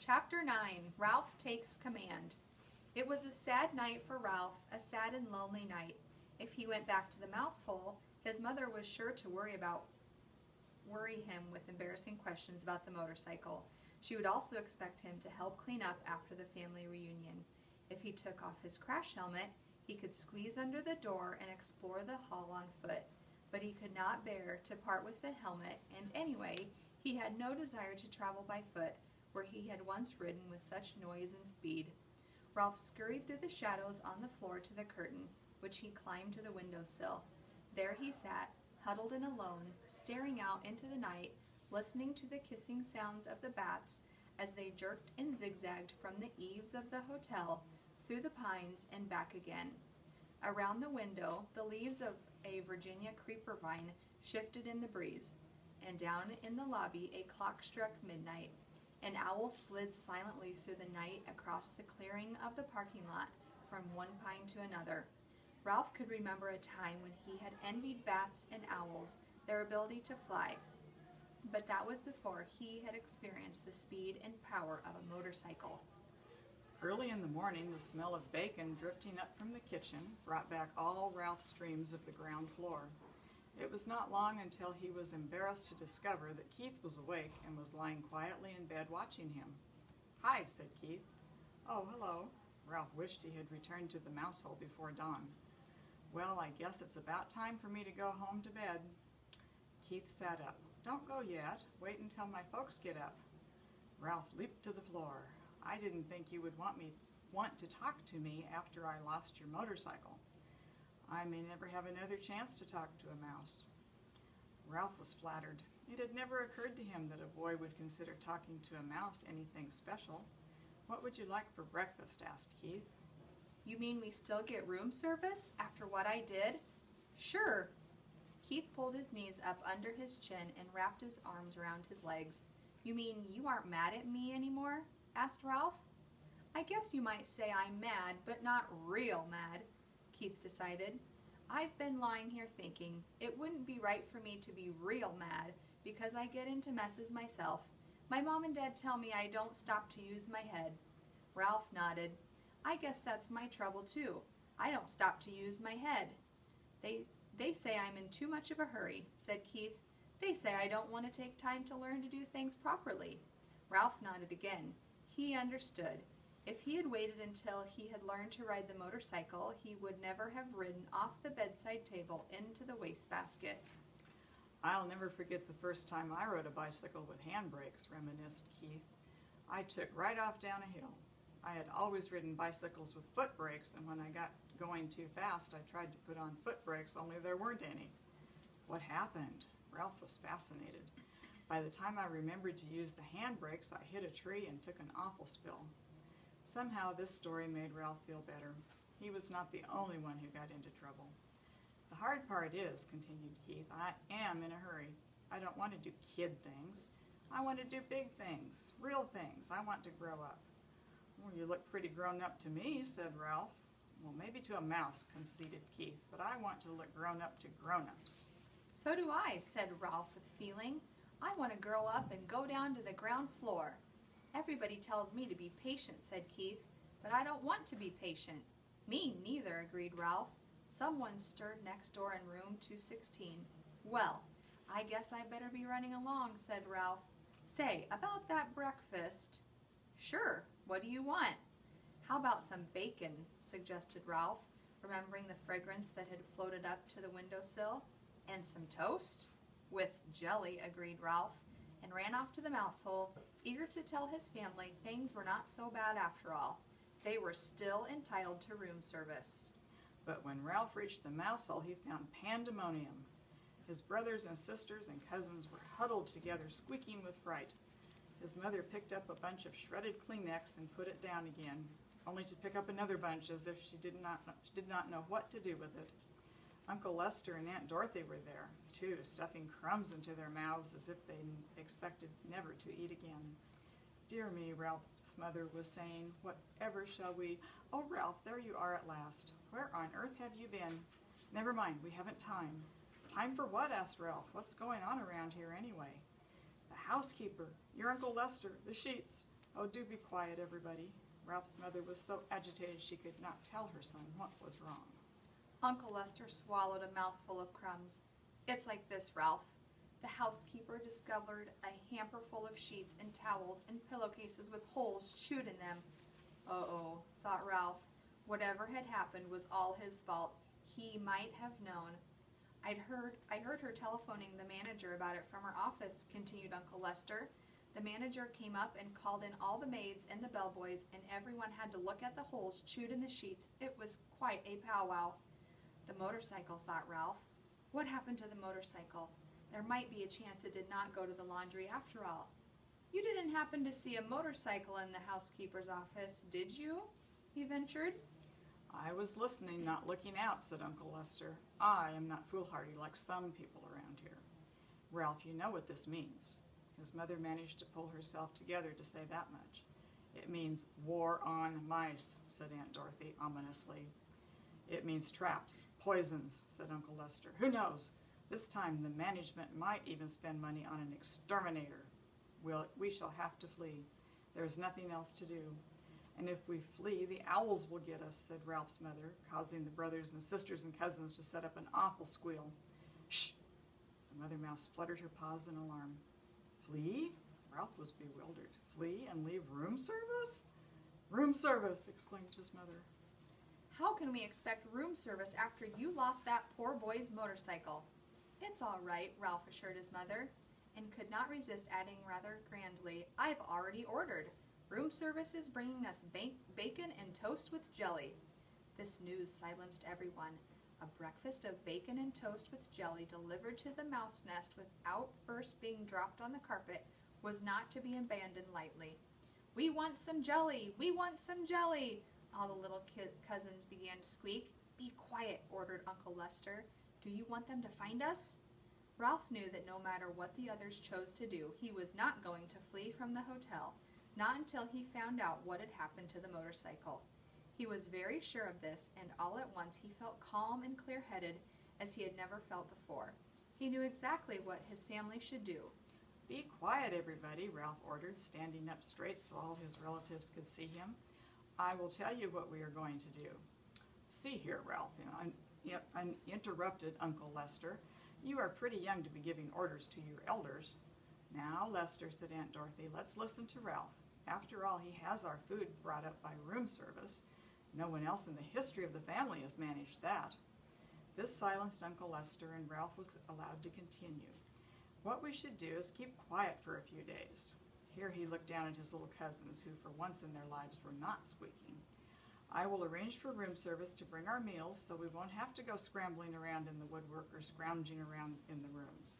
Chapter 9, Ralph Takes Command. It was a sad night for Ralph, a sad and lonely night. If he went back to the mouse hole, his mother was sure to worry him with embarrassing questions about the motorcycle. She would also expect him to help clean up after the family reunion. If he took off his crash helmet, he could squeeze under the door and explore the hall on foot. But he could not bear to part with the helmet, and anyway, he had no desire to travel by foot, where he had once ridden with such noise and speed. Ralph scurried through the shadows on the floor to the curtain, which he climbed to the windowsill. There he sat, huddled and alone, staring out into the night, listening to the kissing sounds of the bats as they jerked and zigzagged from the eaves of the hotel, through the pines and back again. Around the window, the leaves of a Virginia creeper vine shifted in the breeze, and down in the lobby a clock struck midnight. An owl slid silently through the night across the clearing of the parking lot from one pine to another. Ralph could remember a time when he had envied bats and owls their ability to fly, but that was before he had experienced the speed and power of a motorcycle. Early in the morning, the smell of bacon drifting up from the kitchen brought back all Ralph's dreams of the ground floor. It was not long until he was embarrassed to discover that Keith was awake and was lying quietly in bed watching him. "Hi," said Keith. "Oh, hello." Ralph wished he had returned to the mouse hole before dawn. "Well, I guess it's about time for me to go home to bed." Keith sat up. "Don't go yet. Wait until my folks get up." Ralph leaped to the floor. "I didn't think you would want to talk to me after I lost your motorcycle. I may never have another chance to talk to a mouse." Ralph was flattered. It had never occurred to him that a boy would consider talking to a mouse anything special. "What would you like for breakfast?" asked Keith. "You mean we still get room service after what I did?" "Sure." Keith pulled his knees up under his chin and wrapped his arms around his legs. "You mean you aren't mad at me anymore?" asked Ralph. "I guess you might say I'm mad, but not real mad," Keith decided. "I've been lying here thinking it wouldn't be right for me to be real mad because I get into messes myself. My mom and dad tell me I don't stop to use my head." Ralph nodded. "I guess that's my trouble too. I don't stop to use my head." They say I'm in too much of a hurry," said Keith. "They say I don't want to take time to learn to do things properly." Ralph nodded again. He understood. If he had waited until he had learned to ride the motorcycle, he would never have ridden off the bedside table into the wastebasket. "I'll never forget the first time I rode a bicycle with handbrakes," reminisced Keith. "I took right off down a hill. I had always ridden bicycles with foot brakes, and when I got going too fast, I tried to put on foot brakes, only there weren't any." "What happened?" Ralph was fascinated. "By the time I remembered to use the handbrakes, I hit a tree and took an awful spill." Somehow this story made Ralph feel better. He was not the only one who got into trouble. "The hard part is," continued Keith, "I am in a hurry. I don't want to do kid things. I want to do big things, real things. I want to grow up." "Well, you look pretty grown up to me," said Ralph. "Well, maybe to a mouse," conceded Keith, "but I want to look grown up to grown-ups." "So do I," said Ralph with feeling. "I want to grow up and go down to the ground floor." "Everybody tells me to be patient," said Keith, "but I don't want to be patient." "Me neither," agreed Ralph. Someone stirred next door in room 216. "Well, I guess I better be running along," said Ralph. "Say, about that breakfast." "Sure, what do you want?" "How about some bacon?" suggested Ralph, remembering the fragrance that had floated up to the windowsill. "And some toast?" "With jelly," agreed Ralph, and ran off to the mouse hole, eager to tell his family things were not so bad after all. They were still entitled to room service. But when Ralph reached the mouse hole, he found pandemonium. His brothers and sisters and cousins were huddled together, squeaking with fright. His mother picked up a bunch of shredded Kleenex and put it down again, only to pick up another bunch as if she did not know what to do with it. Uncle Lester and Aunt Dorothy were there, too, stuffing crumbs into their mouths as if they expected never to eat again. "Dear me," Ralph's mother was saying, "whatever shall we—" "Oh, Ralph, there you are at last. Where on earth have you been?" "Never mind, we haven't time." "Time for what?" asked Ralph. "What's going on around here anyway?" "The housekeeper, your Uncle Lester, the sheets." Oh, do be quiet, everybody. Ralph's mother was so agitated she could not tell her son what was wrong. Uncle Lester swallowed a mouthful of crumbs. It's like this, Ralph. The housekeeper discovered a hamper full of sheets and towels and pillowcases with holes chewed in them. Uh-oh, thought Ralph. Whatever had happened was all his fault. He might have known. I heard her telephoning the manager about it from her office, continued Uncle Lester. The manager came up and called in all the maids and the bellboys, and everyone had to look at the holes chewed in the sheets. It was quite a powwow. The motorcycle, thought Ralph. What happened to the motorcycle? There might be a chance it did not go to the laundry after all. You didn't happen to see a motorcycle in the housekeeper's office, did you? He ventured. I was listening, not looking out, said Uncle Lester. I am not foolhardy like some people around here. Ralph, you know what this means. His mother managed to pull herself together to say that much. It means war on mice, said Aunt Dorothy ominously. It means traps, poisons, said Uncle Lester. Who knows? This time the management might even spend money on an exterminator. We shall have to flee. There is nothing else to do. And if we flee, the owls will get us, said Ralph's mother, causing the brothers and sisters and cousins to set up an awful squeal. Shh! The mother mouse fluttered her paws in alarm. Flee? Ralph was bewildered. Flee and leave room service? Room service, exclaimed his mother. How can we expect room service after you lost that poor boy's motorcycle? It's all right, Ralph assured his mother, and could not resist adding rather grandly, I've already ordered. Room service is bringing us bacon and toast with jelly. This news silenced everyone. A breakfast of bacon and toast with jelly delivered to the mouse nest without first being dropped on the carpet was not to be abandoned lightly. We want some jelly! We want some jelly! All the little cousins began to squeak. Be quiet, ordered Uncle Lester. Do you want them to find us? Ralph knew that no matter what the others chose to do, he was not going to flee from the hotel. Not until he found out what had happened to the motorcycle. He was very sure of this, and all at once he felt calm and clear-headed as he had never felt before. He knew exactly what his family should do. Be quiet, everybody, Ralph ordered, standing up straight so all his relatives could see him. I will tell you what we are going to do. See here, Ralph, interrupted Uncle Lester. You are pretty young to be giving orders to your elders. Now, Lester, said Aunt Dorothy, let's listen to Ralph. After all, he has our food brought up by room service. No one else in the history of the family has managed that. This silenced Uncle Lester, and Ralph was allowed to continue. What we should do is keep quiet for a few days. Here he looked down at his little cousins, who for once in their lives were not squeaking. I will arrange for room service to bring our meals so we won't have to go scrambling around in the woodwork or scrounging around in the rooms.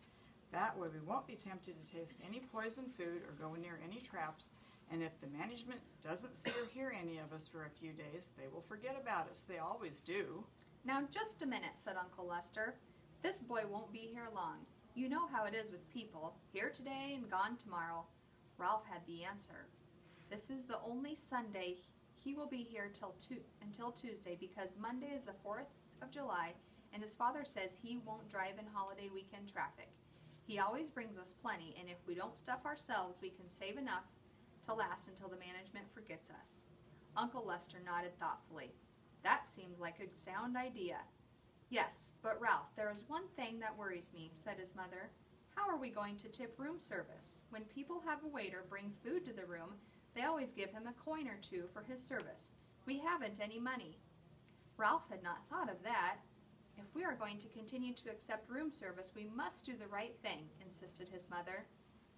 That way we won't be tempted to taste any poisoned food or go near any traps, and if the management doesn't see or hear any of us for a few days, they will forget about us. They always do. Now just a minute, said Uncle Lester. This boy won't be here long. You know how it is with people, here today and gone tomorrow. Ralph had the answer. This is the only Sunday he will be here until Tuesday, because Monday is the 4th of July, and his father says he won't drive in holiday weekend traffic. He always brings us plenty, and if we don't stuff ourselves, we can save enough to last until the management forgets us. Uncle Lester nodded thoughtfully. That seemed like a sound idea. Yes, but Ralph, there is one thing that worries me, said his mother. How are we going to tip room service? When people have a waiter bring food to the room, they always give him a coin or two for his service. We haven't any money. Ralph had not thought of that. If we are going to continue to accept room service, we must do the right thing, insisted his mother.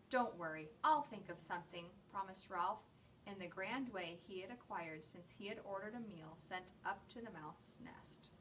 Don't worry, I'll think of something, promised Ralph, in the grand way he had acquired since he had ordered a meal sent up to the mouse nest.